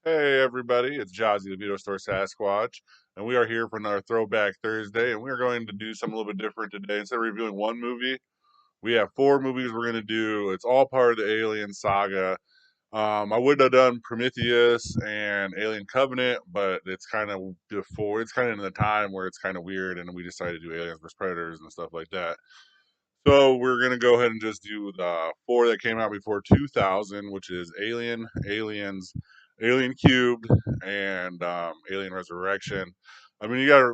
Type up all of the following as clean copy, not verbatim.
Hey everybody, it's Jazzy the Vito Store Sasquatch, and we are here for another Throwback Thursday, and we're going to do something a little bit different today. Instead of reviewing one movie, we have four movies we're going to do. It's all part of the Alien saga. I would have done Prometheus and Alien Covenant, but it's kind of before, it's kind of in the time where it's kind of weird, and we decided to do Aliens vs. Predators and stuff like that. So we're gonna go ahead and just do the four that came out before 2000, which is Alien, Aliens, Alien Cubed, and Alien Resurrection. I mean, you gotta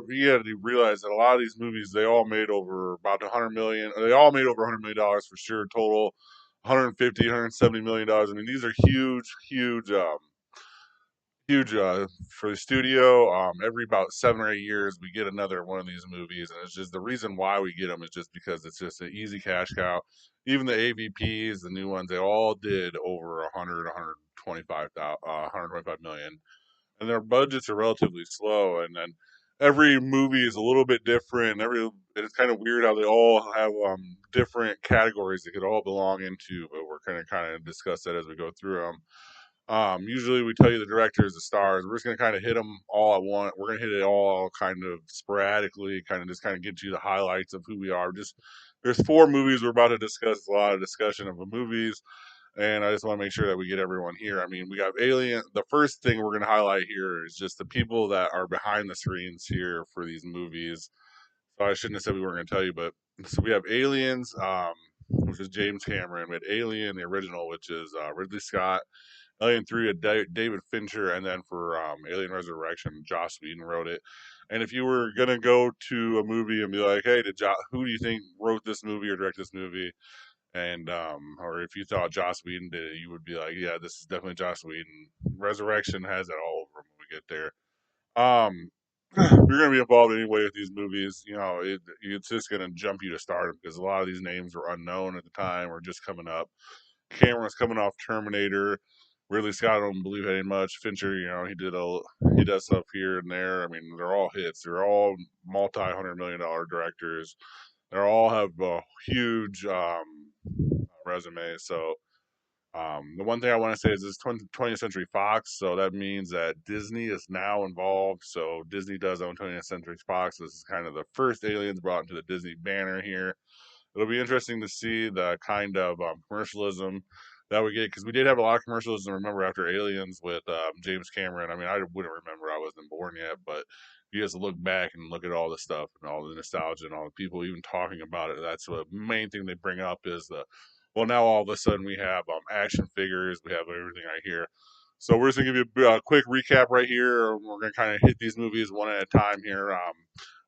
realize that a lot of these movies they all made over about 100 million. They all made over 100 million dollars for sure total. 150, 170 million dollars. I mean, these are huge, huge for the studio. Every about 7 or 8 years, we get another one of these movies, and it's just the reason why we get them is just because it's just an easy cash cow. Even the AVPs, the new ones, they all did over 100, 125 million, and their budgets are relatively slow. And then every movie is a little bit different. It's kind of weird how they all have different categories they could all belong into, but we're kind of discuss that as we go through them. Usually we tell you the directors, the stars. We're just gonna kind of hit them all at once. We're gonna hit it all kind of sporadically, kind of get you the highlights of who we are. Just there's four movies we're about to discuss. It's a lot of discussion of the movies, and I just want to make sure that we get everyone here. I mean, we got Alien. The first thing we're gonna highlight here is just the people that are behind the screens here for these movies. So I shouldn't have said we weren't gonna tell you, but so we have Aliens, which is James Cameron. We had Alien, the original, which is Ridley Scott. Alien 3 had David Fincher, and then for Alien Resurrection, Joss Whedon wrote it. And if you were gonna go to a movie and be like, "Hey, who do you think wrote this movie or directed this movie?" and or if you thought Joss Whedon did it, you would be like, "Yeah, this is definitely Joss Whedon." Resurrection has it all over when we get there. Um, you're gonna be involved anyway with these movies. It's just gonna jump you to stardom because a lot of these names were unknown at the time or just coming up. Cameron's coming off Terminator. Ridley Scott, I don't believe any much. Fincher, he does stuff here and there. I mean, they're all hits. They're all multi-$100 million directors. They all have a huge resume. So the one thing I want to say is this 20th Century Fox, so that means that Disney is now involved. So Disney does own 20th Century Fox. This is kind of the first aliens brought into the Disney banner here. It'll be interesting to see the kind of commercialism that we get because we did have a lot of commercialism. Remember after Aliens with James Cameron? I mean, I wouldn't remember I wasn't born yet, but you just look back and look at all the stuff and all the nostalgia and all the people even talking about it. That's the main thing they bring up is the well. Now all of a sudden we have action figures, we have everything right here. So we're just gonna give you a quick recap right here. We're gonna kind of hit these movies one at a time here.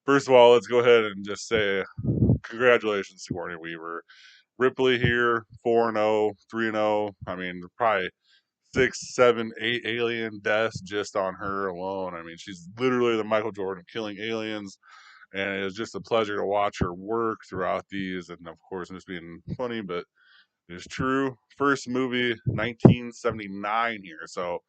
First of all, let's go ahead and just say congratulations, Sigourney Weaver. Ripley here, 4-0, 3-0. I mean, probably 6, 7, 8 alien deaths just on her alone. I mean, she's literally the Michael Jordan of killing aliens, and it was just a pleasure to watch her work throughout these. And of course, I'm just being funny, but it's true. First movie, 1979 here. So,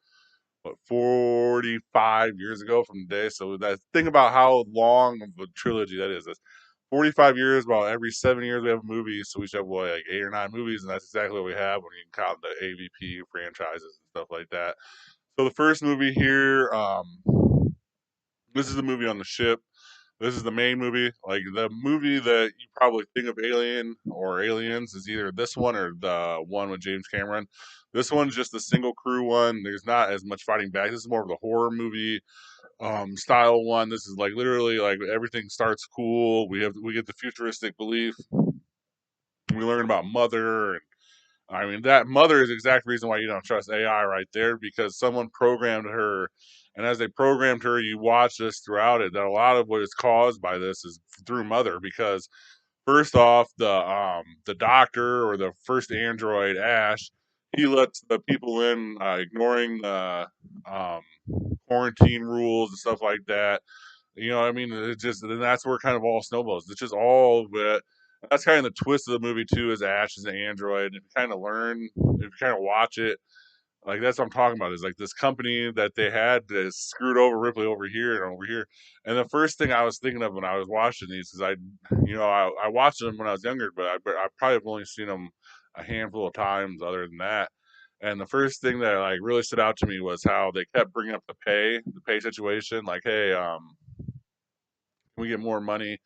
what, 45 years ago from today. So that think about how long of a trilogy that is. That's 45 years. About every 7 years we have a movie, so we should have what, like 8 or 9 movies, and that's exactly what we have when you count the AVP franchises and stuff like that. So the first movie here, this is the movie on the ship. This is the main movie. Like the movie that you probably think of Alien or Aliens is either this one or the one with James Cameron. This one's just a single crew one. There's not as much fighting back. This is more of the horror movie style one. This is like literally like everything starts cool. We get the futuristic belief. We learn about Mother, and I mean that Mother is the exact reason why you don't trust AI right there because someone programmed her, and as they programmed her, you watch this throughout it that a lot of what is caused by this is through Mother because first off the doctor or the first android Ash he lets the people in ignoring the um, quarantine rules and stuff like that. I mean, it just and that's where kind of all snowballs. It's just all of it. That's kind of the twist of the movie too. Is Ash is an android. If you kind of learn, if you kind of watch it, like that's what I'm talking about. Is like this company that they had that screwed over Ripley over here and over here. And the first thing I was thinking of when I was watching these is I watched them when I was younger, but I probably have only seen them a handful of times. Other than that, And the first thing that like really stood out to me was how they kept bringing up the pay situation. Like, hey, can we get more money,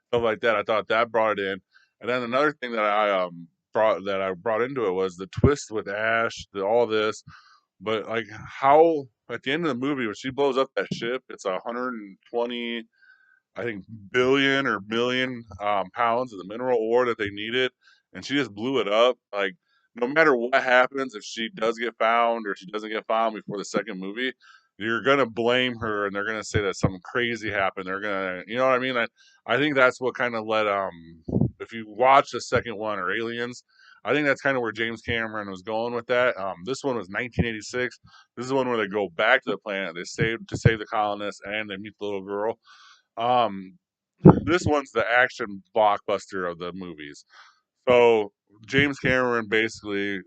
stuff like that. I thought that brought it in. And then another thing that I brought into it was the twist with Ash, all this. But like how at the end of the movie when she blows up that ship, it's 120, I think, billion or million pounds of the mineral ore that they needed, and she just blew it up. Like, no matter what happens, if she does get found or she doesn't get found before the second movie, you're gonna blame her, and they're gonna say that something crazy happened. They're gonna, you know what I mean? I think that's what kind of led. If you watch the second one or Aliens, I think that's kind of where James Cameron was going with that. This one was 1986. This is one where they go back to the planet. They save the colonists, and they meet the little girl. um, this one's the action blockbuster of the movies. So James Cameron basically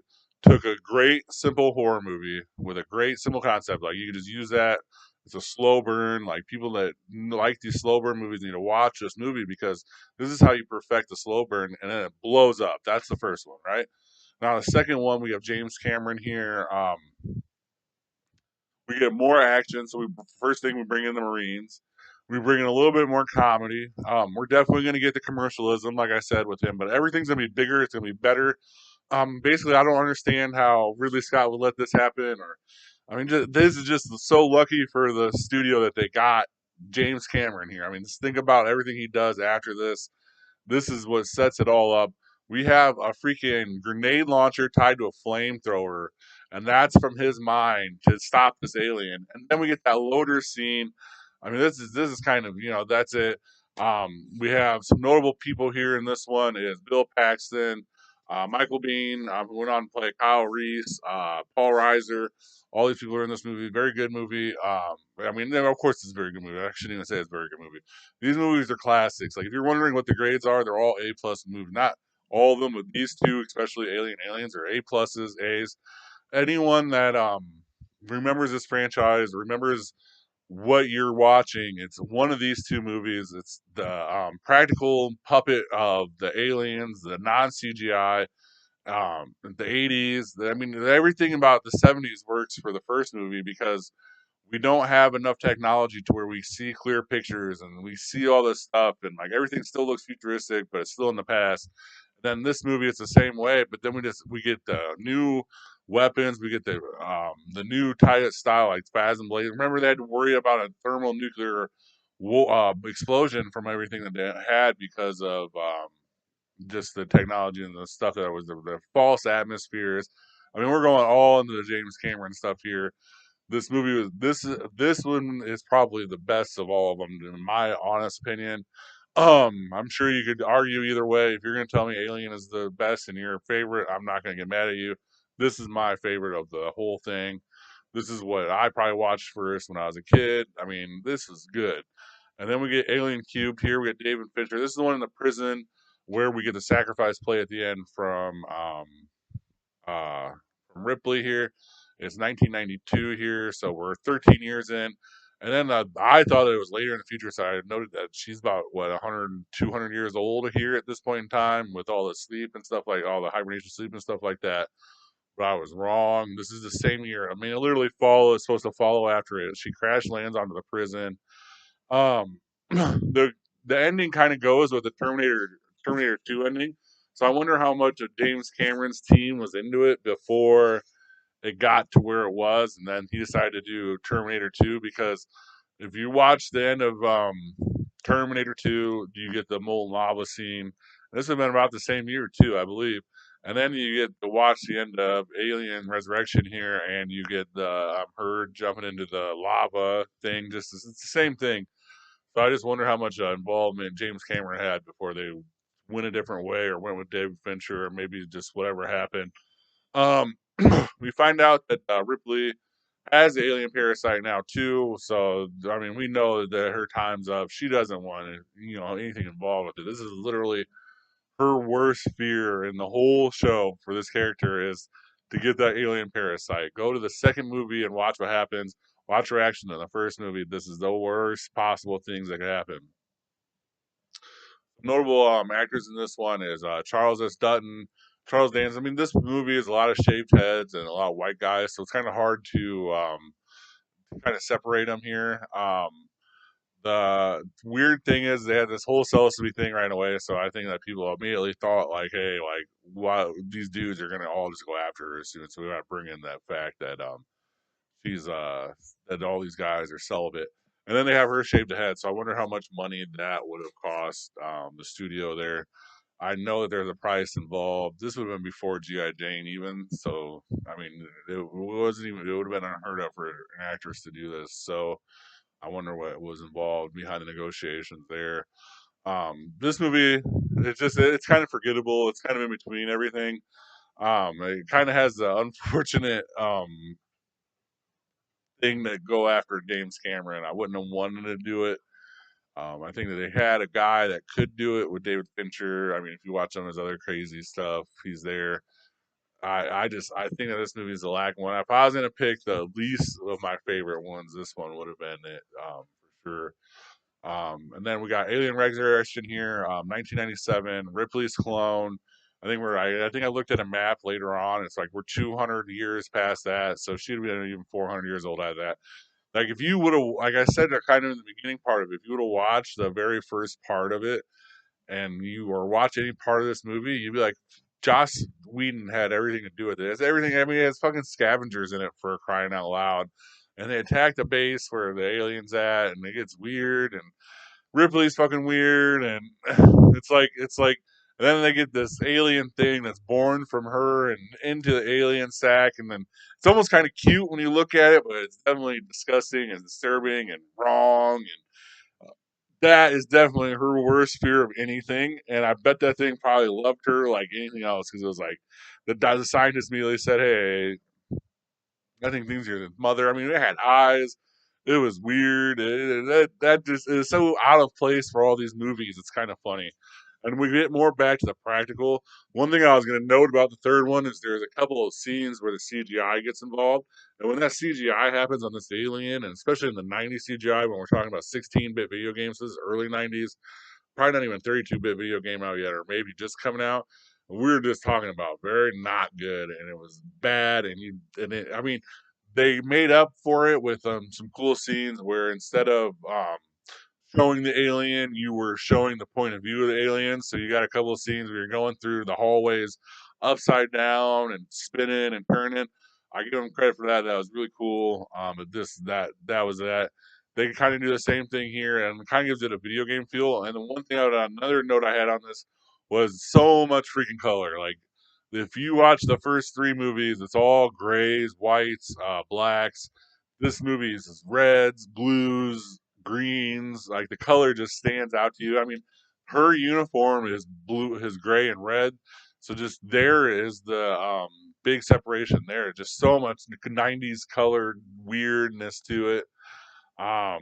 took a great simple horror movie with a great simple concept. Like you can just use that. It's a slow burn. Like people that like these slow burn movies need to watch this movie because this is how you perfect the slow burn, and then it blows up. That's the first one, right? Now the second one, we have James Cameron here. We get more action. So we first thing we bring in the Marines. We bring in a little bit more comedy. We're definitely going to get the commercialism, like I said, with him, but everything's going to be bigger. It's going to be better. Basically, I don't understand how Ridley Scott would let this happen. Or, I mean, this is just so lucky for the studio that they got James Cameron here. I mean, just think about everything he does after this. This is what sets it all up. We have a freaking grenade launcher tied to a flamethrower, and that's from his mind to stop this alien. And then we get that loader scene. I mean, this is kind of, that's it. We have some notable people here in this one. Is Bill Paxton, Michael Bean, who went on to play Kyle Reese, Paul Reiser. All these people are in this movie. Very good movie. I mean, of course, it's a very good movie. I shouldn't even say it's a very good movie. These movies are classics. Like if you're wondering what the grades are, they're all A+ movies. Not all of them, but these two, especially Aliens, are A+, A's. Anyone that remembers this franchise, remembers what you're watching, it's one of these two movies. It's the practical puppet of the aliens, the non CGI, the 80s. I mean, everything about the 70s works for the first movie because we don't have enough technology to where we see clear pictures and we see all this stuff and like everything still looks futuristic, but it's still in the past. Then this movie, it's the same way, but then we get the new weapons, we get the new tie style like Spasm Blade. Remember they had to worry about a thermal nuclear explosion from everything that they had because of just the technology and the stuff that was the false atmospheres. I mean, we're going all into the James Cameron stuff here. This movie was this one is probably the best of all of them in my honest opinion. I'm sure you could argue either way. If you're going to tell me Alien is the best and your favorite, I'm not going to get mad at you. This is my favorite of the whole thing. This is what I probably watched first when I was a kid. I mean, this is good. And then we get Alien Cubed here. We get David Fincher. This is the one in the prison where we get the sacrifice play at the end uh, from Ripley here. It's 1992 here, so we're 13 years in. And then I thought it was later in the future, so I noted that she's about, what, 100, 200 years old here at this point in time with all the sleep and stuff, like all the hibernation sleep and stuff like that. But I was wrong. This is the same year. I mean, it literally it's supposed to follow after it. She crash lands onto the prison. Um, the ending kind of goes with the Terminator 2 ending. So I wonder how much of James Cameron's team was into it before it got to where it was, and then he decided to do Terminator 2 because if you watch the end of Terminator 2, you get the molten lava scene. This has been about the same year too, I believe. And then you get to watch the end of Alien Resurrection here, and you get the her jumping into the lava thing. Just it's the same thing. So I just wonder how much involvement James Cameron had before they went a different way or went with David Fincher or maybe just whatever happened. Um, we find out that Ripley has the alien parasite now too. So I mean, we know that her time's up. She doesn't want anything involved with it. This is literally her worst fear in the whole show for this character is to get that alien parasite. Go to the second movie and watch what happens. Watch her action in the first movie. This is the worst possible things that could happen. Notable actors in this one is Charles S. Dutton, Charles Dance. I mean, this movie is a lot of shaved heads and a lot of white guys, so it's kind of hard to kind of separate them here. The weird thing is they had this whole celibacy thing right away, so I think that people immediately thought like, hey, like, wow, these dudes are gonna all just go after her soon. So we got to bring in that fact that she's that all these guys are celibate, and then they have her shaved head. So I wonder how much money that would have cost the studio there. I know that there's a price involved. This would have been before GI Jane even, so I mean, it wasn't even. It would have been unheard of for an actress to do this. So I wonder what was involved behind the negotiations there. This movie, it's kind of forgettable. It's kind of in between everything. It kind of has the unfortunate thing that go after James Cameron. I wouldn't have wanted to do it. I think that they had a guy that could do it with David Fincher. I mean, if you watch some of his other crazy stuff, he's there. I think that this movie is a lack one. If I was gonna pick the least of my favorite ones, this one would have been it for sure. And then we got Alien Resurrection here, 1997, Ripley's clone. I think I looked at a map later on. It's like we're 200 years past that, so she'd be even 400 years old at that. Like if you would have, like I said, kind of in the beginning part of it, if you would have watched the very first part of it, and you were watching any part of this movie, you'd be like, Joss Whedon had everything to do with it. It's everything. I mean, it has fucking scavengers in it for crying out loud, and they attack the base where the aliens at, and it gets weird, and Ripley's fucking weird, and it's like, and then they get this alien thing that's born from her and into the alien sack, and then it's almost kind of cute when you look at it, but it's definitely disgusting and disturbing and wrong, and that is definitely her worst fear of anything. And I bet that thing probably loved her like anything else because it was like the scientist immediately said, "Hey, I think things are the mother." I mean, it had eyes. It was weird. That just is so out of place for all these movies. It's kind of funny. And we get more back to the practical. One thing I was going to note about the third one is there's a couple of scenes where the CGI gets involved. And when that CGI happens on this alien, and especially in the 90s CGI, when we're talking about 16-bit video games, this is early 90s, probably not even 32-bit video game out yet, or maybe just coming out. We were just talking about very not good, and it was bad. I mean, they made up for it with some cool scenes where instead of showing the alien, you were showing the point of view of the alien. So you got a couple of scenes where you're going through the hallways upside down and spinning and turning. I give them credit for that. That was really cool. But that was that. They kind of do the same thing here, and it kind of gives it a video game feel. And the one thing, another note I had on this was so much freaking color. Like if you watch the first three movies, it's all grays, whites, blacks. This movie is reds, blues, greens. Like the color just stands out to you. I mean, her uniform is blue, is gray and red. So just there is the big separation there. Just so much 90s colored weirdness to it. Um,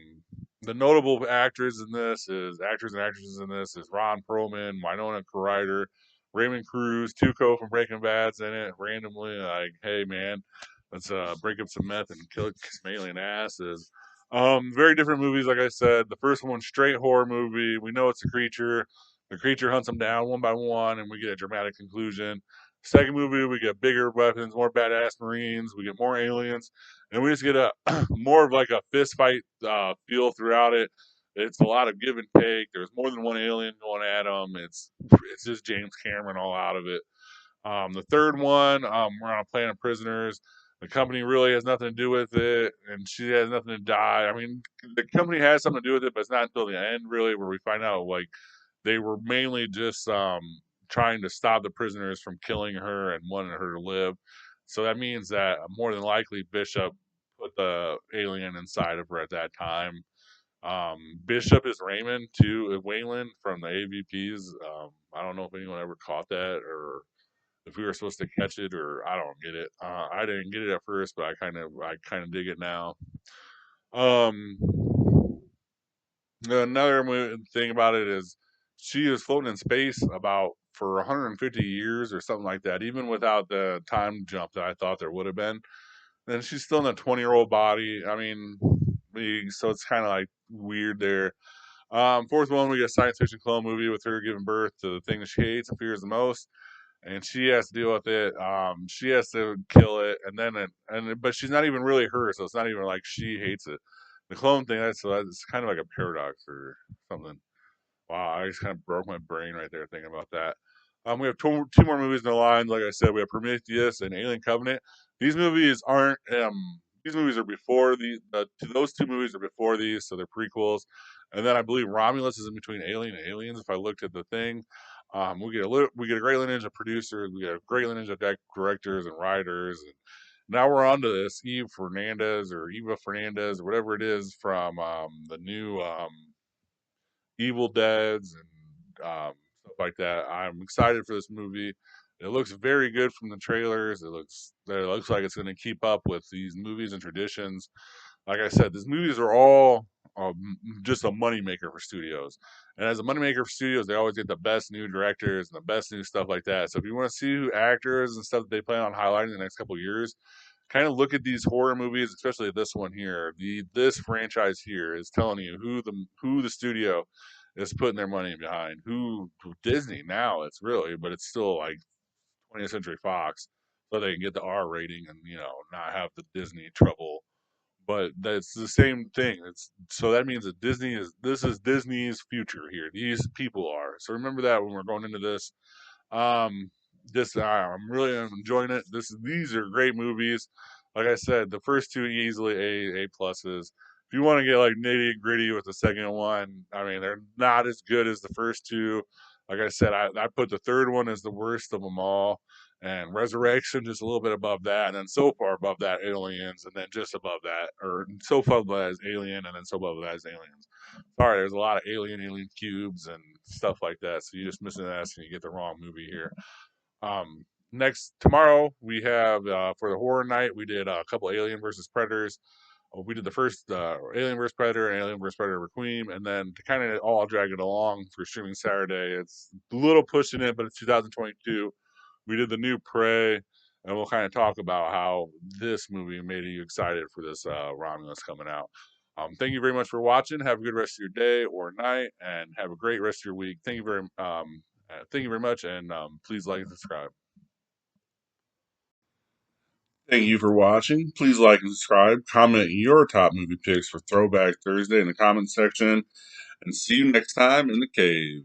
the notable actors and actresses in this is Ron Perlman, Winona Ryder, Raymond Cruz, Tuco from Breaking Bad's in it randomly. Like, hey man, let's break up some meth and kill some alien asses. Very different movies, like I said. The first one, straight horror movie. We know it's a creature. The creature hunts them down one by one, and we get a dramatic conclusion. Second movie, we get bigger weapons, more badass Marines. We get more aliens, and we just get a more of like a fist fight feel throughout it. It's a lot of give and take. There's more than one alien going at them. It's just James Cameron all out of it. The third one, we're on a planet of prisoners. The company really has nothing to do with it, and she has nothing to die. I mean, the company has something to do with it, but it's not until the end, really, where we find out like they were mainly just trying to stop the prisoners from killing her and wanting her to live. So that means that more than likely Bishop put the alien inside of her at that time. Bishop is Raymond too, Wayland from the AVPs. I don't know if anyone ever caught that or if we were supposed to catch it or I don't get it. I didn't get it at first, but I kind of dig it now. Um, Another thing about it is she is floating in space about for 150 years or something like that, even without the time jump that I thought there would have been. And she's still in a 20-year-old body. I mean, so it's kind of like weird there. Fourth one, we get a science fiction clone movie with her giving birth to the thing that she hates and fears the most. and she has to deal with it. She has to kill it, and then but she's not even really her, so it's not even like she hates it. The clone thing, that's kind of like a paradox or something. Wow, I just kind of broke my brain right there thinking about that. We have two more movies in the line. Like I said, we have Prometheus and Alien Covenant. These movies aren't. These movies are before those two movies are before these, so they're prequels. And then I believe Romulus is in between Alien and Aliens. If I looked at the thing, we get a great lineage of producers. We get a great lineage of directors and writers. And now we're on to this Eva Fernandez or whatever it is from the new Evil Deads and stuff like that. I'm excited for this movie. It looks very good from the trailers. It looks like it's going to keep up with these movies and traditions. Like I said, these movies are all just a moneymaker for studios. And as a moneymaker for studios, they always get the best new directors and the best new stuff like that. So if you want to see who actors and stuff that they plan on highlighting in the next couple of years, kind of look at these horror movies, especially this one here. This franchise here is telling you who the studio is putting their money behind. Who Disney now it's really, but it's still like 20th Century Fox, so they can get the R rating and not have the Disney trouble. But that's the same thing. It's so that means that this is Disney's future here. These people are. So remember that when we're going into this. Um, I'm really enjoying it. These are great movies. Like I said, the first two easily A pluses. If you want to get like nitty gritty with the second one, I mean they're not as good as the first two. Like I said, I put the third one as the worst of them all, and Resurrection just a little bit above that, and then so far above that Aliens, and then just above that, or so far above that is Alien, and then so above that is Aliens. Sorry, there's a lot of alien cubes and stuff like that. So you're just missing that, and you get the wrong movie here. Next tomorrow we have for the horror night we did a couple Alien versus Predators. We did the first Alien vs Predator and Alien vs Predator Requiem, and then to kind of all drag it along for streaming Saturday, it's a little pushing it, but it's 2022. We did the new Prey, and we'll kind of talk about how this movie made you excited for this Romulus coming out. Thank you very much for watching. Have a good rest of your day or night, and have a great rest of your week. Thank you very much, and please like and subscribe. Thank you for watching. Please like and subscribe. Comment your top movie picks for Throwback Thursday in the comment section, and see you next time in the cave.